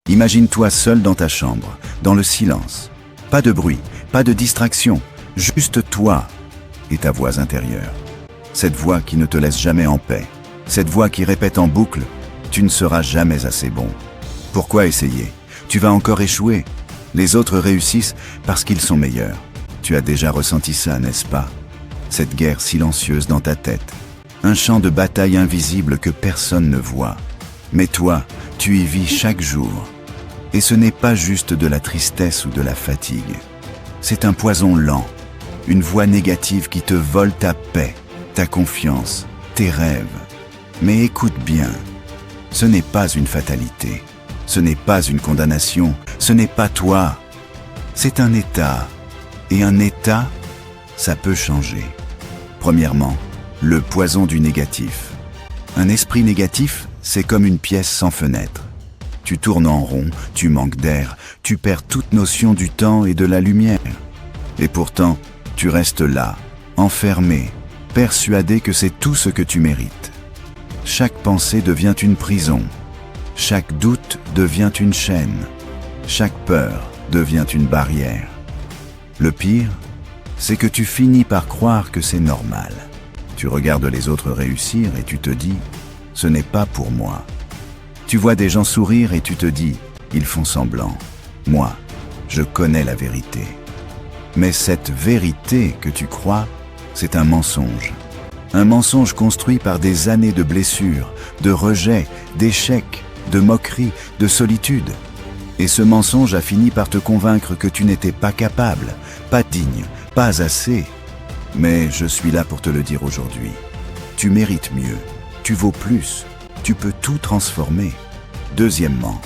Imagine-toi seul dans ta chambre, dans le silence. Pas de bruit, pas de distraction, juste toi et ta voix intérieure. Cette voix qui ne te laisse jamais en paix. Cette voix qui répète en boucle « Tu ne seras jamais assez bon ». Pourquoi essayer? Tu vas encore échouer. Les autres réussissent parce qu'ils sont meilleurs. Tu as déjà ressenti ça, n'est-ce pas? Cette guerre silencieuse dans ta tête. Un champ de bataille invisible que personne ne voit. Mais toi, tu y vis chaque jour. Et ce n'est pas juste de la tristesse ou de la fatigue. C'est un poison lent. Une voix négative qui te vole ta paix, ta confiance, tes rêves. Mais écoute bien, ce n'est pas une fatalité. Ce n'est pas une condamnation. Ce n'est pas toi. C'est un état. Et un état, ça peut changer. Premièrement, le poison du négatif. Un esprit négatif, c'est comme une pièce sans fenêtre. Tu tournes en rond, tu manques d'air, tu perds toute notion du temps et de la lumière. Et pourtant, tu restes là, enfermé, persuadé que c'est tout ce que tu mérites. Chaque pensée devient une prison. Chaque doute devient une chaîne. Chaque peur devient une barrière. Le pire, c'est que tu finis par croire que c'est normal. Tu regardes les autres réussir et tu te dis « ce n'est pas pour moi ». Tu vois des gens sourire et tu te dis « ils font semblant ». Moi, je connais la vérité. Mais cette vérité que tu crois, c'est un mensonge. Un mensonge construit par des années de blessures, de rejets, d'échecs, de moqueries, de solitude. Et ce mensonge a fini par te convaincre que tu n'étais pas capable, pas digne, pas assez. Mais je suis là pour te le dire aujourd'hui. Tu mérites mieux, tu vaux plus, tu peux tout transformer. Deuxièmement,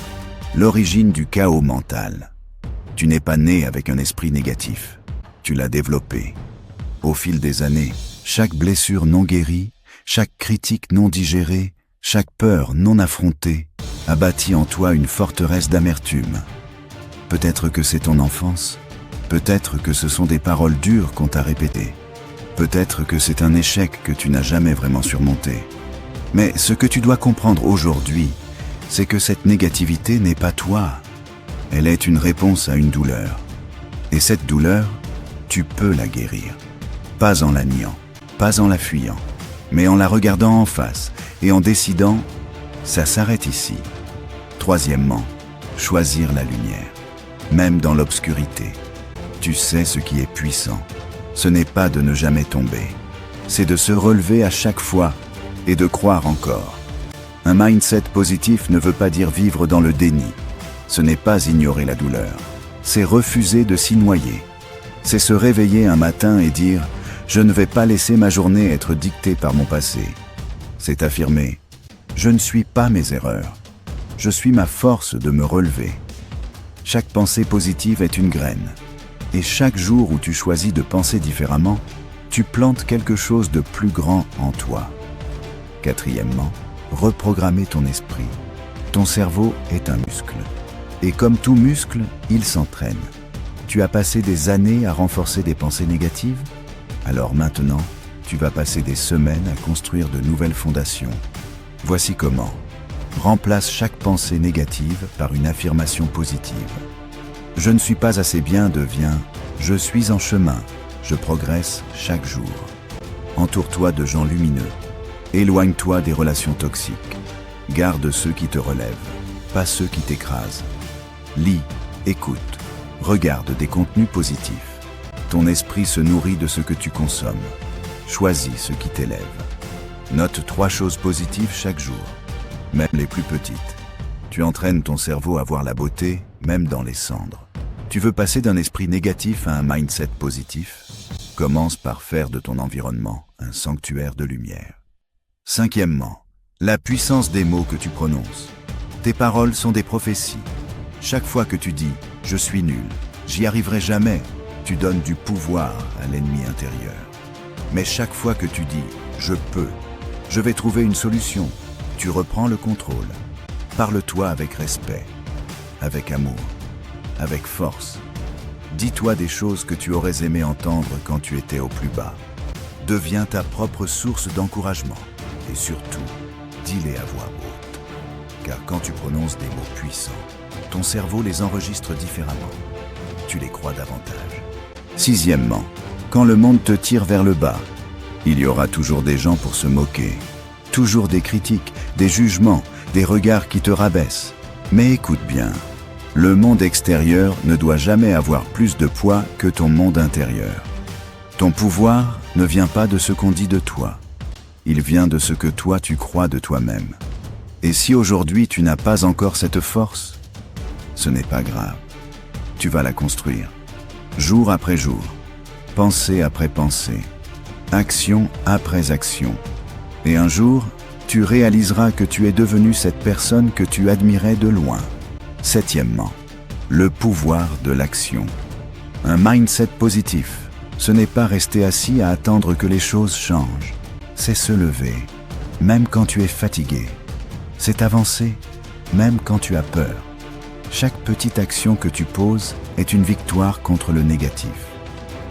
l'origine du chaos mental. Tu n'es pas né avec un esprit négatif, tu l'as développé. Au fil des années, chaque blessure non guérie, chaque critique non digérée, chaque peur non affrontée, a bâti en toi une forteresse d'amertume. Peut-être que c'est ton enfance, peut-être que ce sont des paroles dures qu'on t'a répétées, peut-être que c'est un échec que tu n'as jamais vraiment surmonté. Mais ce que tu dois comprendre aujourd'hui, c'est que cette négativité n'est pas toi. Elle est une réponse à une douleur. Et cette douleur, tu peux la guérir. Pas en la niant, pas en la fuyant, mais en la regardant en face et en décidant « ça s'arrête ici ». Troisièmement, choisir la lumière, même dans l'obscurité. Tu sais ce qui est puissant. Ce n'est pas de ne jamais tomber. C'est de se relever à chaque fois et de croire encore. Un mindset positif ne veut pas dire vivre dans le déni. Ce n'est pas ignorer la douleur. C'est refuser de s'y noyer. C'est se réveiller un matin et dire « je ne vais pas laisser ma journée être dictée par mon passé ». C'est affirmer « je ne suis pas mes erreurs. Je suis ma force de me relever ». Chaque pensée positive est une graine. Et chaque jour où tu choisis de penser différemment, tu plantes quelque chose de plus grand en toi. Quatrièmement, reprogrammer ton esprit. Ton cerveau est un muscle. Et comme tout muscle, il s'entraîne. Tu as passé des années à renforcer des pensées négatives? Alors maintenant, tu vas passer des semaines à construire de nouvelles fondations. Voici comment. Remplace chaque pensée négative par une affirmation positive. Je ne suis pas assez bien devient « je suis en chemin, je progresse chaque jour ». Entoure-toi de gens lumineux. Éloigne-toi des relations toxiques. Garde ceux qui te relèvent, pas ceux qui t'écrasent. Lis, écoute, regarde des contenus positifs. Ton esprit se nourrit de ce que tu consommes. Choisis ce qui t'élève. Note 3 choses positives chaque jour, même les plus petites. Tu entraînes ton cerveau à voir la beauté, même dans les cendres. Tu veux passer d'un esprit négatif à un mindset positif? Commence par faire de ton environnement un sanctuaire de lumière. Cinquièmement, la puissance des mots que tu prononces. Tes paroles sont des prophéties. Chaque fois que tu dis « je suis nul, j'y arriverai jamais », tu donnes du pouvoir à l'ennemi intérieur. Mais chaque fois que tu dis « je peux, je vais trouver une solution », tu reprends le contrôle. Parle-toi avec respect, avec amour, avec force. Dis-toi des choses que tu aurais aimé entendre quand tu étais au plus bas. Deviens ta propre source d'encouragement. Et surtout, dis-les à voix haute. Car quand tu prononces des mots puissants, ton cerveau les enregistre différemment. Tu les crois davantage. Sixièmement, quand le monde te tire vers le bas, il y aura toujours des gens pour se moquer. Toujours des critiques, des jugements, des regards qui te rabaissent. Mais écoute bien, le monde extérieur ne doit jamais avoir plus de poids que ton monde intérieur. Ton pouvoir ne vient pas de ce qu'on dit de toi. Il vient de ce que toi tu crois de toi-même. Et si aujourd'hui tu n'as pas encore cette force, ce n'est pas grave. Tu vas la construire, jour après jour, pensée après pensée, action après action. Et un jour, tu réaliseras que tu es devenu cette personne que tu admirais de loin. Septièmement, le pouvoir de l'action. Un mindset positif, ce n'est pas rester assis à attendre que les choses changent. C'est se lever, même quand tu es fatigué. C'est avancer, même quand tu as peur. Chaque petite action que tu poses est une victoire contre le négatif.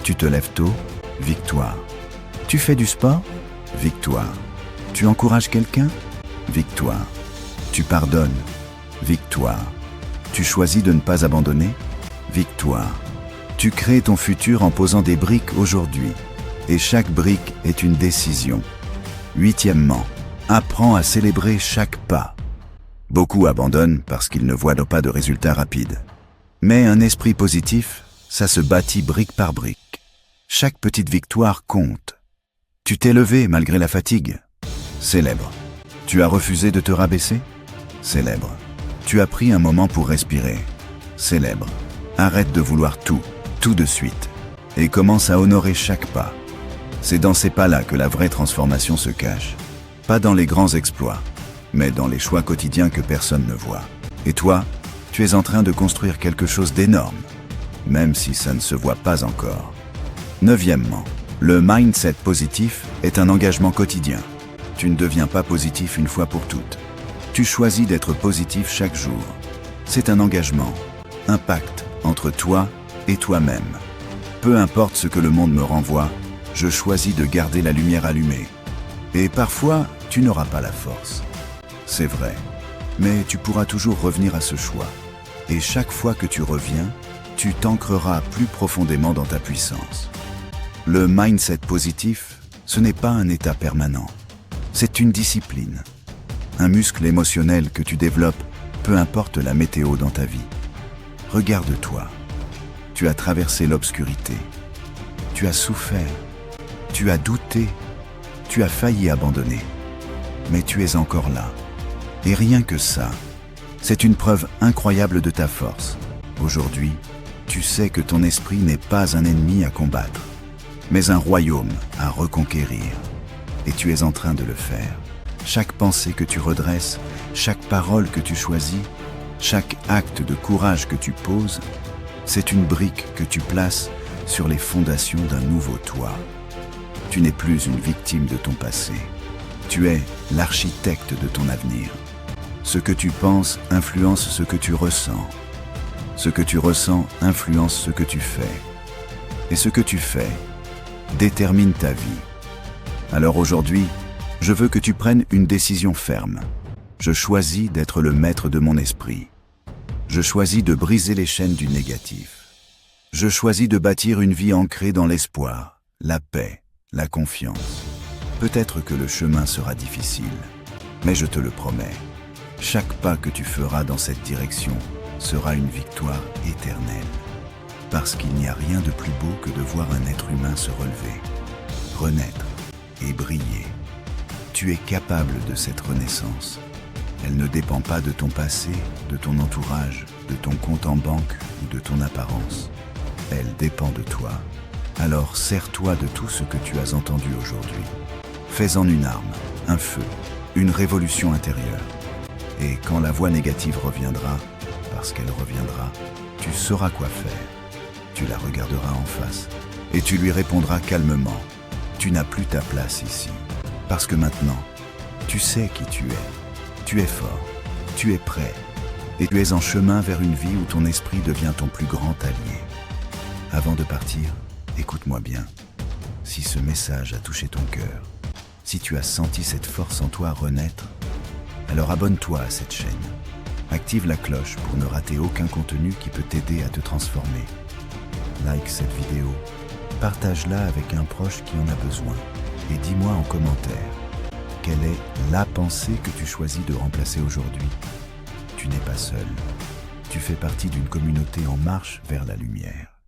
Tu te lèves tôt, victoire. Tu fais du sport, victoire. Tu encourages quelqu'un, victoire. Tu pardonnes, victoire. Tu choisis de ne pas abandonner, victoire. Tu crées ton futur en posant des briques aujourd'hui. Et chaque brique est une décision. Huitièmement, apprends à célébrer chaque pas. Beaucoup abandonnent parce qu'ils ne voient pas de résultats rapides. Mais un esprit positif, ça se bâtit brique par brique. Chaque petite victoire compte. Tu t'es levé malgré la fatigue. Célèbre. Tu as refusé de te rabaisser. Célèbre. Tu as pris un moment pour respirer. Célèbre. Arrête de vouloir tout de suite. Et commence à honorer chaque pas. C'est dans ces pas-là que la vraie transformation se cache. Pas dans les grands exploits, mais dans les choix quotidiens que personne ne voit. Et toi, tu es en train de construire quelque chose d'énorme, même si ça ne se voit pas encore. Neuvièmement, le mindset positif est un engagement quotidien. Tu ne deviens pas positif une fois pour toutes. Tu choisis d'être positif chaque jour. C'est un engagement, un pacte entre toi et toi-même. Peu importe ce que le monde me renvoie, je choisis de garder la lumière allumée. Et parfois, tu n'auras pas la force. C'est vrai, mais tu pourras toujours revenir à ce choix. Et chaque fois que tu reviens, tu t'ancreras plus profondément dans ta puissance. Le mindset positif, ce n'est pas un état permanent. C'est une discipline. Un muscle émotionnel que tu développes, peu importe la météo dans ta vie. Regarde-toi. Tu as traversé l'obscurité. Tu as souffert. Tu as douté. Tu as failli abandonner. Mais tu es encore là. Et rien que ça, c'est une preuve incroyable de ta force. Aujourd'hui, tu sais que ton esprit n'est pas un ennemi à combattre, mais un royaume à reconquérir. Et tu es en train de le faire. Chaque pensée que tu redresses, chaque parole que tu choisis, chaque acte de courage que tu poses, c'est une brique que tu places sur les fondations d'un nouveau toi. Tu n'es plus une victime de ton passé. Tu es l'architecte de ton avenir. Ce que tu penses influence ce que tu ressens. Ce que tu ressens influence ce que tu fais. Et ce que tu fais détermine ta vie. Alors aujourd'hui, je veux que tu prennes une décision ferme. Je choisis d'être le maître de mon esprit. Je choisis de briser les chaînes du négatif. Je choisis de bâtir une vie ancrée dans l'espoir, la paix, la confiance. Peut-être que le chemin sera difficile, mais je te le promets. Chaque pas que tu feras dans cette direction sera une victoire éternelle. Parce qu'il n'y a rien de plus beau que de voir un être humain se relever, renaître et briller. Tu es capable de cette renaissance. Elle ne dépend pas de ton passé, de ton entourage, de ton compte en banque ou de ton apparence. Elle dépend de toi. Alors sers-toi de tout ce que tu as entendu aujourd'hui. Fais-en une arme, un feu, une révolution intérieure. Et quand la voix négative reviendra, parce qu'elle reviendra, tu sauras quoi faire. Tu la regarderas en face et tu lui répondras calmement. Tu n'as plus ta place ici. Parce que maintenant, tu sais qui tu es. Tu es fort, tu es prêt et tu es en chemin vers une vie où ton esprit devient ton plus grand allié. Avant de partir, écoute-moi bien. Si ce message a touché ton cœur, si tu as senti cette force en toi renaître, alors abonne-toi à cette chaîne. Active la cloche pour ne rater aucun contenu qui peut t'aider à te transformer. Like cette vidéo, partage-la avec un proche qui en a besoin et dis-moi en commentaire quelle est la pensée que tu choisis de remplacer aujourd'hui. Tu n'es pas seul. Tu fais partie d'une communauté en marche vers la lumière.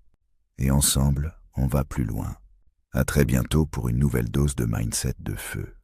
Et ensemble, on va plus loin. À très bientôt pour une nouvelle dose de mindset de feu.